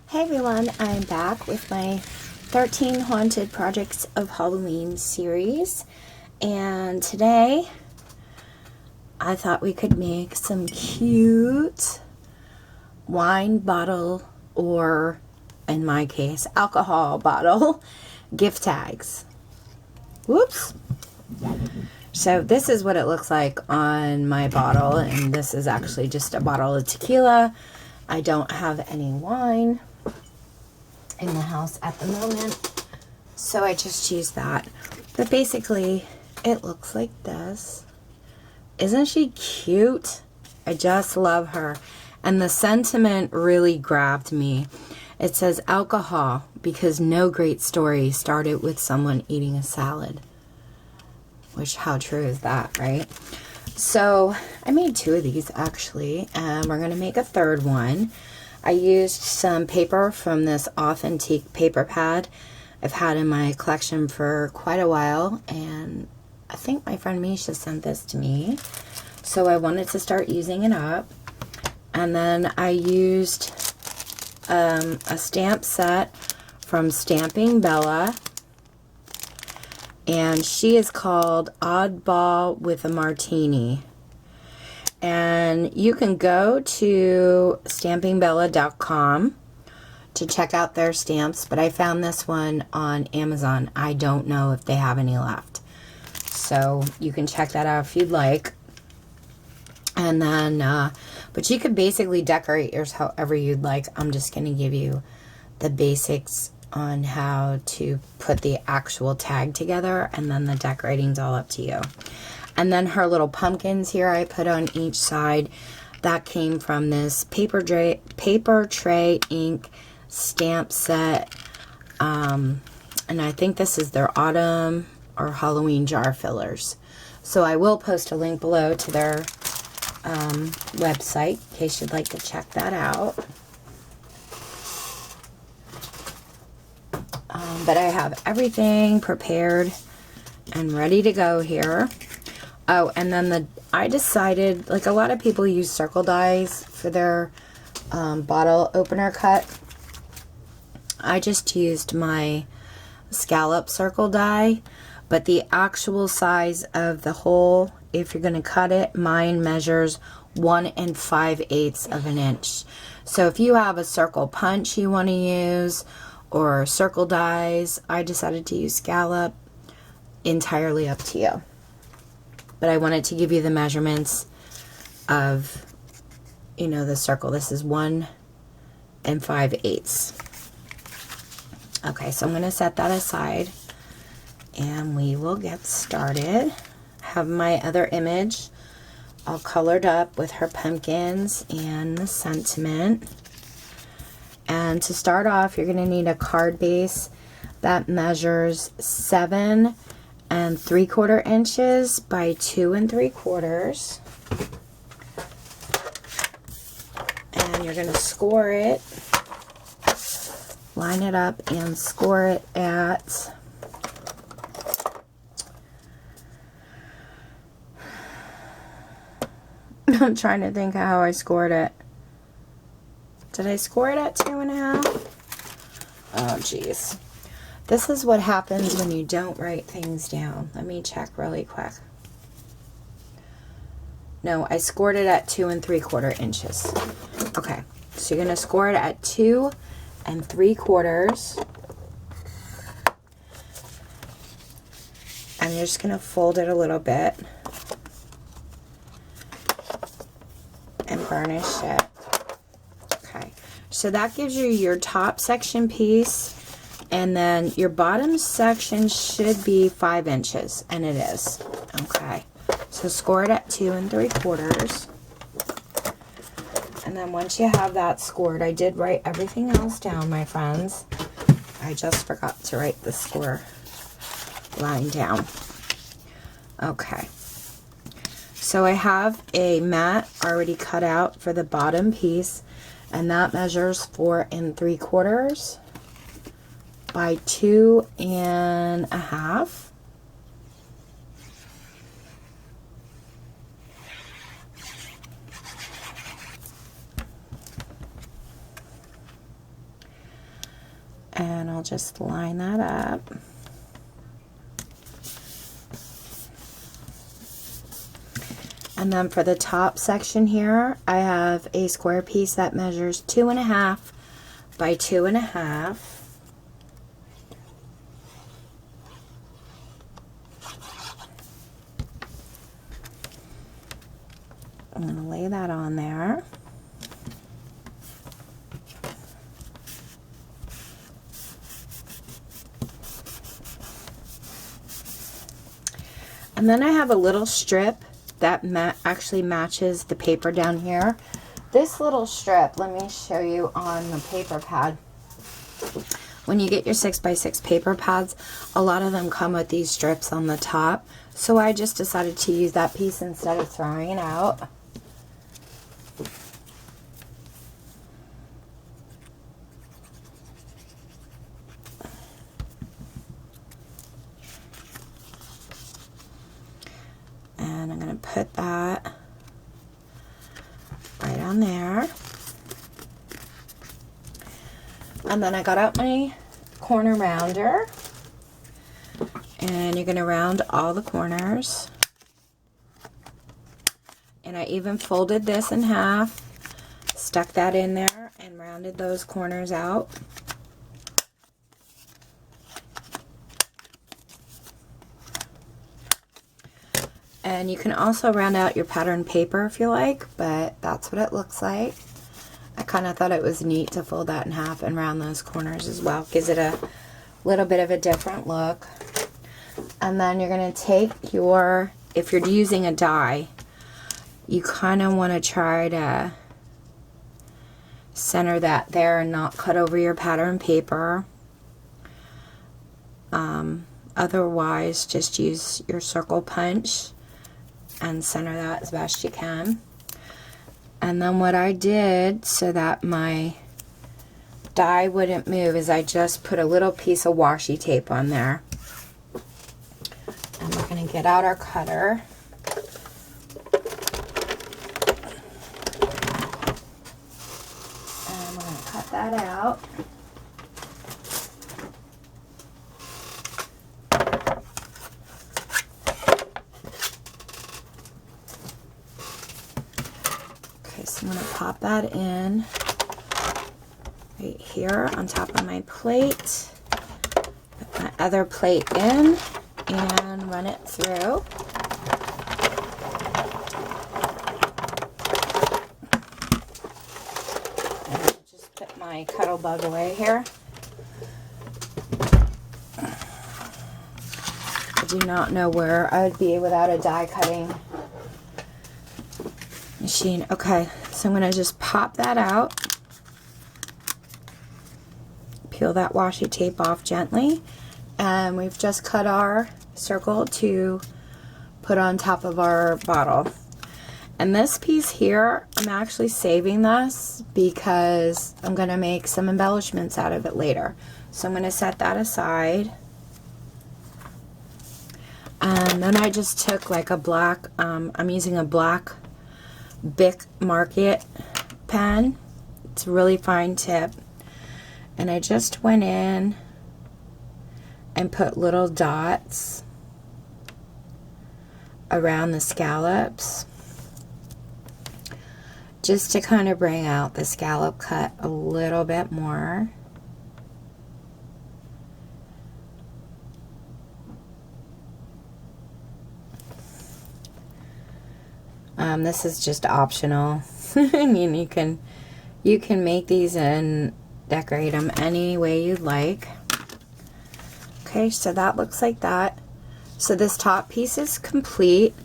Hey everyone, I'm back with my 13 Haunted Projects of Halloween series, and today I thought we could make some cute wine bottle, or in my case, alcohol bottle gift tags. Whoops! So this is what it looks like on my bottle, and this is actually just a bottle of tequila. I don't have any wine in the house at the moment, so I just used that. But basically it looks like this. Isn't she cute? I just love her, and the sentiment really grabbed me. It says alcohol because no great story started with someone eating a salad, which how true is that, right? So I made 2 of these actually, and we're gonna make a third one. I used some paper from this Authentique paper pad I've had in my collection for quite a while, and I think my friend Misha sent this to me, so I wanted to start using it up. And then I used a stamp set from Stamping Bella, and she is called Oddball with a Martini. And you can go to stampingbella.com to check out their stamps, but I found this one on Amazon. I don't know if they have any left, so you can check that out if you'd like. And then but you could basically decorate yours however you'd like. I'm just going to give you the basics on how to put the actual tag together, and then the decorating's all up to you. And then her little pumpkins here I put on each side. That came from this paper tray ink stamp set. And I think this is their autumn or Halloween jar fillers. So I will post a link below to their website in case you'd like to check that out. But I have everything prepared and ready to go here. Oh, and then I decided, like a lot of people use circle dies for their bottle opener cut. I just used my scallop circle die, but the actual size of the hole, if you're going to cut it, mine measures 1 5/8 of an inch. So if you have a circle punch you want to use, or circle dies, I decided to use scallop. Entirely up to you. But I wanted to give you the measurements of, you know, the circle. This is 1 5/8. Okay, so I'm going to set that aside, and we will get started. I have my other image all colored up with her pumpkins and the sentiment. And to start off, you're going to need a card base that measures 7 3/4 inches by 2 3/4. And you're going to score it, line it up and score it at I'm trying to think of how I scored it. Did I score it at 2.5? Oh geez. This is what happens when you don't write things down. Let me check really quick. No, I scored it at 2 3/4 inches. Okay, so you're going to score it at 2 3/4. And you're just going to fold it a little bit and burnish it. Okay, so that gives you your top section piece. And then your bottom section should be 5 inches, and it is. Okay, so score it at 2 3/4. And then once you have that scored, I did write everything else down, my friends. I just forgot to write the score line down. Okay, so I have a mat already cut out for the bottom piece, and that measures 4 3/4 by 2 1/2. I'll just line that up. And then for the top section here, I have a square piece that measures 2.5 by 2.5. I'm going to lay that on there. And then I have a little strip that actually matches the paper down here. This little strip, let me show you on the paper pad. When you get your 6x6 paper pads, a lot of them come with these strips on the top. So I just decided to use that piece instead of throwing it out. And I'm going to put that right on there. And then I got out my corner rounder. And you're going to round all the corners. And I even folded this in half, stuck that in there, and rounded those corners out. And you can also round out your pattern paper if you like, but that's what it looks like. I kind of thought it was neat to fold that in half and round those corners as well. Gives it a little bit of a different look. And then you're going to take your, if you're using a die, you kind of want to try to center that there and not cut over your pattern paper. Otherwise, just use your circle punch and center that as best you can. And then what I did so that my die wouldn't move is I just put a little piece of washi tape on there. And we're going to get out our cutter. And we're going to cut that out. So I'm going to pop that in right here on top of my plate. Put my other plate in and run it through. And I'll just put my Cuddle Bug away here. I do not know where I would be without a die cutting machine. Okay, so I'm going to just pop that out, peel that washi tape off gently, and we've just cut our circle to put on top of our bottle. And this piece here, I'm actually saving this because I'm going to make some embellishments out of it later. So I'm going to set that aside. And then I just took like a black, I'm using a black Bic Market pen. It's a really fine tip. And I just went in and put little dots around the scallops just to kind of bring out the scallop cut a little bit more. This is just optional. I mean, you can make these and decorate them any way you'd like. Okay, so that looks like that. So this top piece is complete.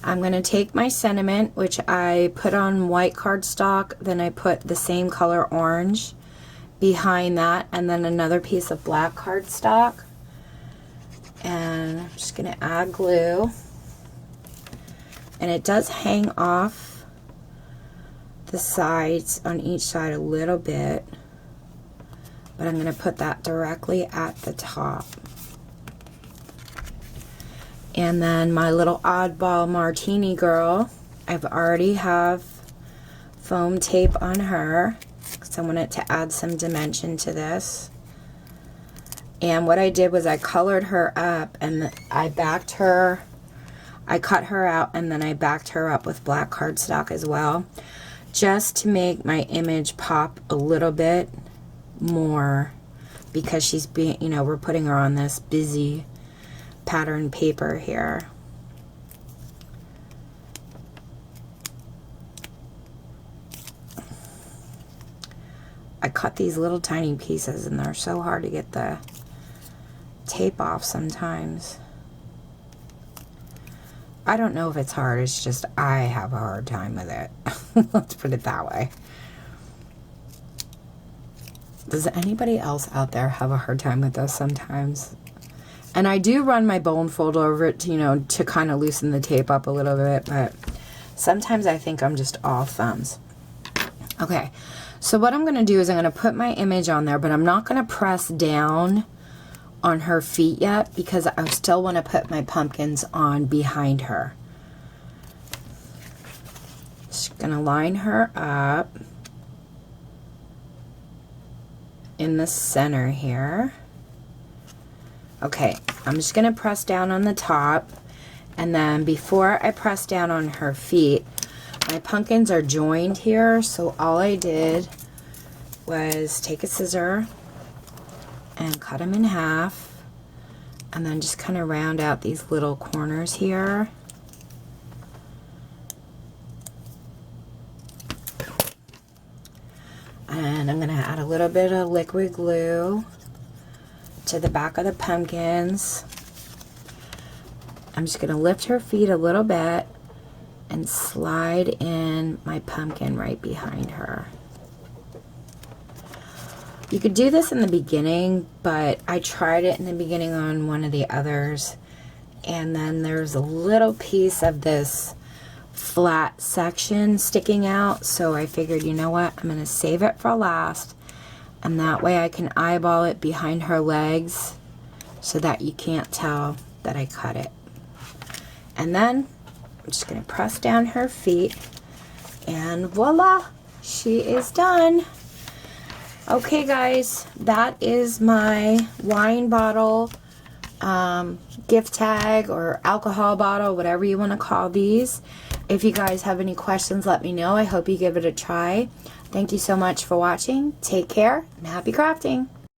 I'm going to take my sentiment, which I put on white cardstock, then I put the same color orange behind that, and then another piece of black cardstock. And I'm just going to add glue. And it does hang off the sides on each side a little bit, but I'm going to put that directly at the top. And then my little oddball martini girl, I've already have foam tape on her because I wanted to add some dimension to this. And what I did was I colored her up and I backed her, I cut her out, and then I backed her up with black cardstock as well, just to make my image pop a little bit more, because she's being, you know, we're putting her on this busy pattern paper here. I cut these little tiny pieces and they're so hard to get the tape off sometimes. I don't know if it's hard, it's just I have a hard time with it. Let's put it that way. Does anybody else out there have a hard time with this sometimes? And I do run my bone folder over it to, you know, to kind of loosen the tape up a little bit, but sometimes I think I'm just all thumbs. Okay, so what I'm going to do is I'm going to put my image on there, but I'm not going to press down on her feet yet because I still want to put my pumpkins on behind her. Just going to line her up in the center here. Okay, I'm just going to press down on the top, and then before I press down on her feet, my pumpkins are joined here, so all I did was take a scissor and cut them in half, and then just kind of round out these little corners here. And I'm going to add a little bit of liquid glue to the back of the pumpkins. I'm just going to lift her feet a little bit and slide in my pumpkin right behind her. You could do this in the beginning, but I tried it in the beginning on one of the others, and then there's a little piece of this flat section sticking out, so I figured, you know what, I'm going to save it for last, and that way I can eyeball it behind her legs so that you can't tell that I cut it. And then I'm just going to press down her feet, and voila, she is done. Okay guys, that is my wine bottle gift tag or alcohol bottle, whatever you want to call these. If you guys have any questions, let me know. I hope you give it a try. Thank you so much for watching. Take care and happy crafting.